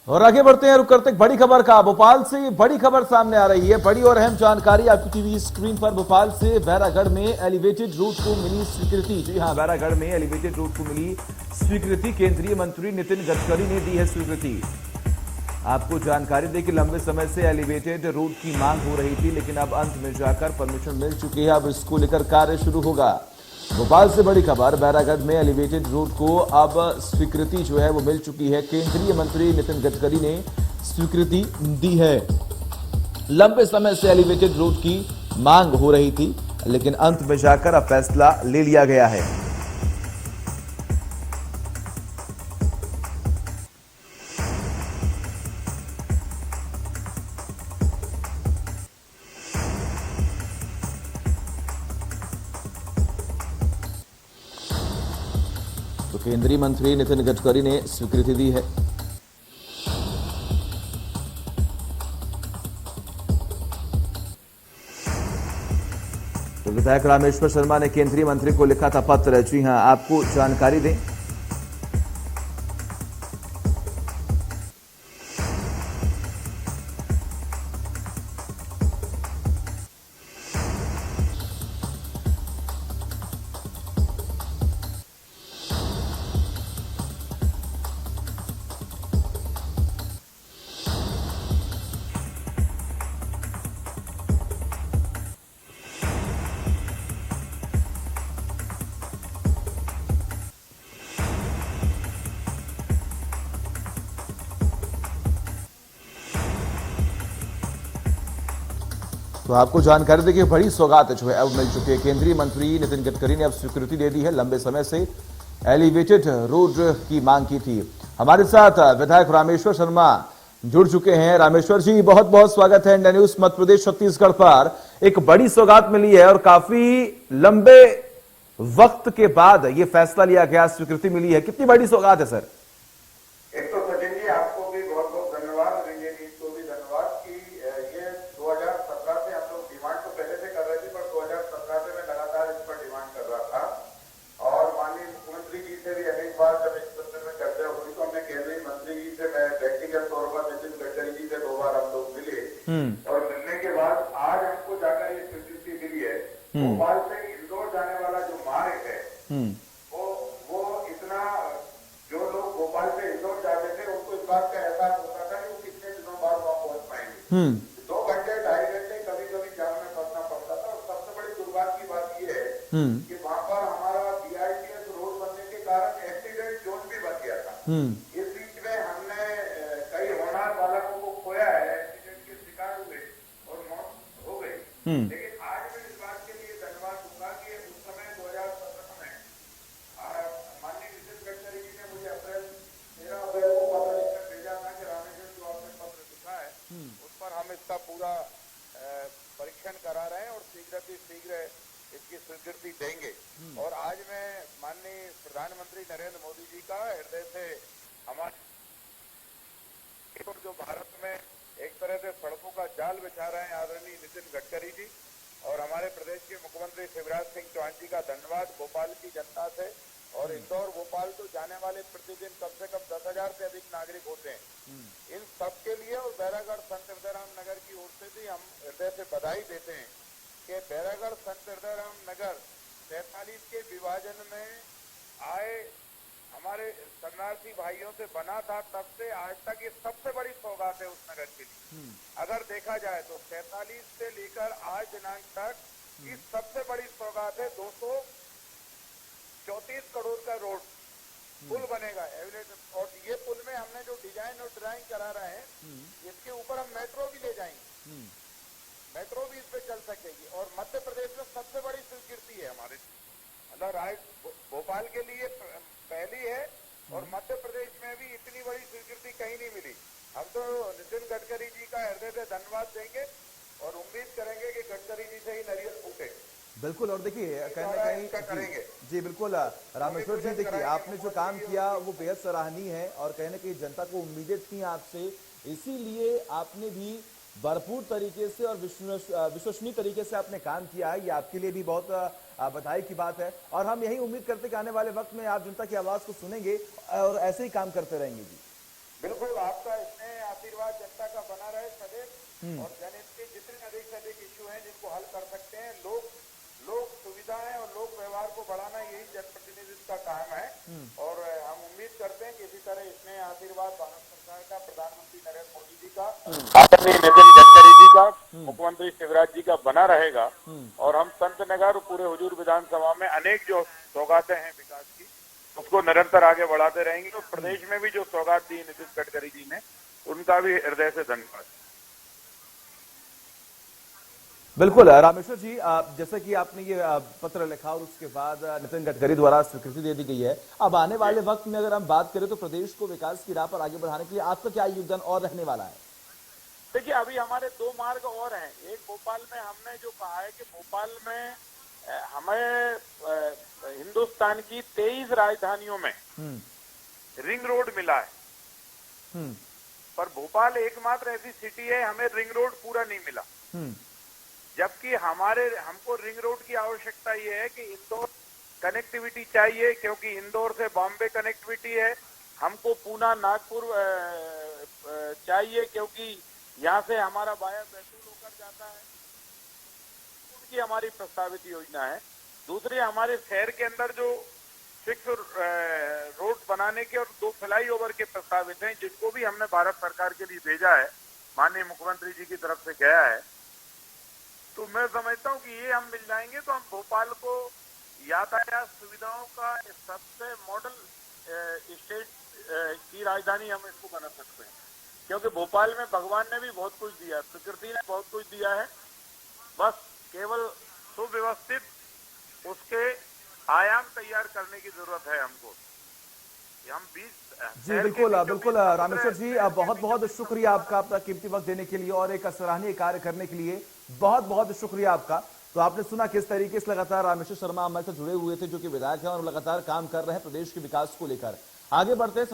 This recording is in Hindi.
और आगे बढ़ते हैं, रुक करते बड़ी खबर का। भोपाल से बड़ी खबर सामने आ रही है, बड़ी और अहम जानकारी आपकी टीवी स्क्रीन पर। भोपाल से बैरागढ़ में एलिवेटेड रूट को मिली स्वीकृति। जी हां, बैरागढ़ में एलिवेटेड रूट को मिली स्वीकृति। केंद्रीय मंत्री नितिन गडकरी ने दी है स्वीकृति। आपको जानकारी दें कि लंबे समय से एलिवेटेड रूट की मांग हो रही थी, लेकिन अब अंत में जाकर परमिशन मिल चुकी है। अब इसको लेकर कार्य शुरू होगा। भोपाल से बड़ी खबर, बैरागढ़ में एलिवेटेड रूट को अब स्वीकृति जो है वो मिल चुकी है। केंद्रीय मंत्री नितिन गडकरी ने स्वीकृति दी है। लंबे समय से एलिवेटेड रूट की मांग हो रही थी, लेकिन अंत में जाकर अब फैसला ले लिया गया है। तो केंद्रीय मंत्री नितिन गडकरी ने स्वीकृति दी है। तो विधायक रामेश्वर शर्मा ने केंद्रीय मंत्री को लिखा था पत्र। जी हां, आपको जानकारी दें, तो आपको जानकारी देखिए, बड़ी सौगात जो है अब मिल चुकी है। केंद्रीय मंत्री नितिन गडकरी ने अब स्वीकृति दे दी है। लंबे समय से एलिवेटेड रोड की मांग की थी। हमारे साथ विधायक रामेश्वर शर्मा जुड़ चुके हैं। रामेश्वर जी, बहुत बहुत स्वागत है इंडिया न्यूज मध्य प्रदेश छत्तीसगढ़ पर। एक बड़ी सौगात मिली है और काफी लंबे वक्त के बाद ये फैसला लिया गया, स्वीकृति मिली है। कितनी बड़ी सौगात है सर? एक तो सचिन जी, आपको भी बहुत बहुत धन्यवाद और इंडिया न्यूज को भी धन्यवाद कि ये 2017 से हम लोग डिमांड तो पहले से कर रहे थे, पर 2017 से मैं लगातार इस पर डिमांड कर रहा था। और माननीय मुख्यमंत्री जी से भी अनेक बार जब इस संदर्भ में चर्चा हुई तो हमने केंद्रीय मंत्री जी से, मैं व्यक्तिगत तौर पर नितिन गडकरी जी से 2 बार हम लोग मिले और मिलने के बाद आज हमको जाकर ये स्वीकृति मिली है। भोपाल से इंदौर जाने वाला जो मार्ग है वो इतना, जो लोग भोपाल से इंदौर जाते थे उनको इस बात का एहसास होता था कि वो कितने दिनों बाद वहां पहुंच पाएंगे। 2 घंटे 2.5 घंटे कभी कभी जाम में फंसना पड़ता था। और सबसे बड़ी दुर्भाग्य की बात यह है कि वहां पर हमारा BRTS रोड बनने के कारण एक्सीडेंट जोन भी बन गया था। इस बीच में हमने कई होनहार बालकों को खोया है, एक्सीडेंट के शिकार हुए और मौत हो गई। लेकिन आज मैं इस बात के लिए धन्यवाद दूंगा कि उस समय 2017 में माननीय नितिन गडकरी जी ने मुझे 13 अप्रैल को पत्र लिखकर भेजा था कि रामेश्वर जो आपने पत्र लिखा है उस पर हम इसका पूरा परीक्षण करा रहे हैं और शीघ्र इसकी स्वीकृति देंगे। और आज मैं माननीय प्रधानमंत्री नरेंद्र मोदी जी का हृदय से हमारे जो भारत में एक तरह से सड़कों का जाल बिछा रहे हैं आदरणीय नितिन गडकरी जी, और हमारे प्रदेश के मुख्यमंत्री शिवराज सिंह चौहान जी का धन्यवाद भोपाल की जनता से। और इंदौर भोपाल तो जाने वाले प्रतिदिन कम से कम 10,000 से अधिक नागरिक होते हैं। इन सबके लिए और बैरागढ़ संत हृदयराम नगर की ओर से भी हम हृदय से बधाई देते हैं कि बैरागढ़ संत हृदयराम नगर 43 के विभाजन में आए हमारे शरणार्थी भाइयों से बना था, तब से आज तक ये सबसे बड़ी सौगात है उस नगर के लिए। अगर देखा जाए तो 47 से लेकर आज दिनांक तक की सबसे बड़ी सौगात है। 234 करोड़ का रोड पुल बनेगा एलिवेटेड, और ये पुल में हमने जो डिजाइन और ड्राइंग करा रहे हैं इसके ऊपर हम मेट्रो भी ले जाएंगे। मेट्रो भी इस पे चल सकेगी। और मध्य प्रदेश में सबसे बड़ी स्वीकृति है हमारे, मतलब भोपाल के लिए पहली है और मध्य प्रदेश में भी इतनी बड़ी स्वीकृति कहीं नहीं मिली। हम तो नितिन गडकरी जी का हृदय से धन्यवाद देंगे और उम्मीद करेंगे कि गडकरी जी से ही नारियल फूटे। बिल्कुल। और देखिए, कहीं ना कहीं करेंगे जी बिल्कुल रामेश्वर जी, देखिए आपने जो काम किया वो बेहद सराहनीय है और कहीं ना कहीं जनता को उम्मीदें थी आपसे, इसीलिए आपने भी भरपूर तरीके से और विश्वसनीय तरीके से आपने काम किया है। ये आपके लिए भी बहुत बधाई की बात है और हम यही उम्मीद करते हैं कि आने वाले वक्त में आप जनता की आवाज को सुनेंगे और ऐसे ही काम करते रहेंगे। जी बिल्कुल, आपका और जनहित के जितने अधिक से अधिक इश्यू हैं जिनको हल कर सकते हैं, लोक सुविधाएं और लोक व्यवहार को बढ़ाना यही जनप्रतिनिधित्व का काम है। और हम उम्मीद करते हैं कि इसी तरह इसमें आशीर्वाद भारत सरकार का, प्रधानमंत्री नरेंद्र मोदी जी का, आदरणीय नितिन गडकरी जी का, मुख्यमंत्री शिवराज जी का बना रहेगा। और हम संतनगर और पूरे हुजूर विधानसभा में अनेक जो सौगातें हैं विकास की, उसको निरंतर आगे बढ़ाते रहेंगे। और प्रदेश में भी जो सौगात दी नितिन गडकरी जी ने, उनका भी हृदय से धन्यवाद। बिल्कुल रामेश्वर जी, जैसे कि आपने ये पत्र लिखा और उसके बाद नितिन गडकरी द्वारा स्वीकृति दे दी गई है, अब आने वाले वक्त में अगर हम बात करें तो प्रदेश को विकास की राह पर आगे बढ़ाने के लिए आपका क्या योगदान और रहने वाला है? देखिए, अभी हमारे दो मार्ग और हैं। एक भोपाल में हमने जो कहा है कि भोपाल में हमें हिंदुस्तान की 23 राजधानियों में रिंग रोड मिला है, पर भोपाल एकमात्र ऐसी सिटी है हमें रिंग रोड पूरा नहीं मिला। जबकि हमको रिंग रोड की आवश्यकता ये है कि इंदौर कनेक्टिविटी चाहिए, क्योंकि इंदौर से बॉम्बे कनेक्टिविटी है। हमको पूना नागपुर चाहिए, क्योंकि यहाँ से हमारा वाया बैतूल होकर जाता है। उनकी हमारी प्रस्तावित योजना है। दूसरी, हमारे शहर के अंदर जो 6 रोड बनाने के और 2 फ्लाईओवर के प्रस्तावित हैं, जिसको भी हमने भारत सरकार के लिए भेजा है, माननीय मुख्यमंत्री जी की तरफ से गया है। तो मैं समझता हूँ कि ये हम मिल जाएंगे तो हम भोपाल को यातायात सुविधाओं का सबसे मॉडल स्टेट की राजधानी हम इसको बना सकते हैं। क्योंकि भोपाल में भगवान ने भी बहुत कुछ दिया है, प्रकृति ने बहुत कुछ दिया है, बस केवल सुव्यवस्थित उसके आयाम तैयार करने की जरूरत है हमको। हम 20 जी बिल्कुल रामेश्वर जी, बहुत बहुत शुक्रिया आपका अपना कीमती वक्त देने के लिए और एक सराहनीय कार्य करने के लिए बहुत बहुत शुक्रिया आपका। तो आपने सुना किस तरीके से लगातार रामेश्वर शर्मा हमारे साथ जुड़े हुए थे, जो कि विधायक हैं और लगातार काम कर रहे हैं प्रदेश के विकास को लेकर। आगे बढ़ते हैं।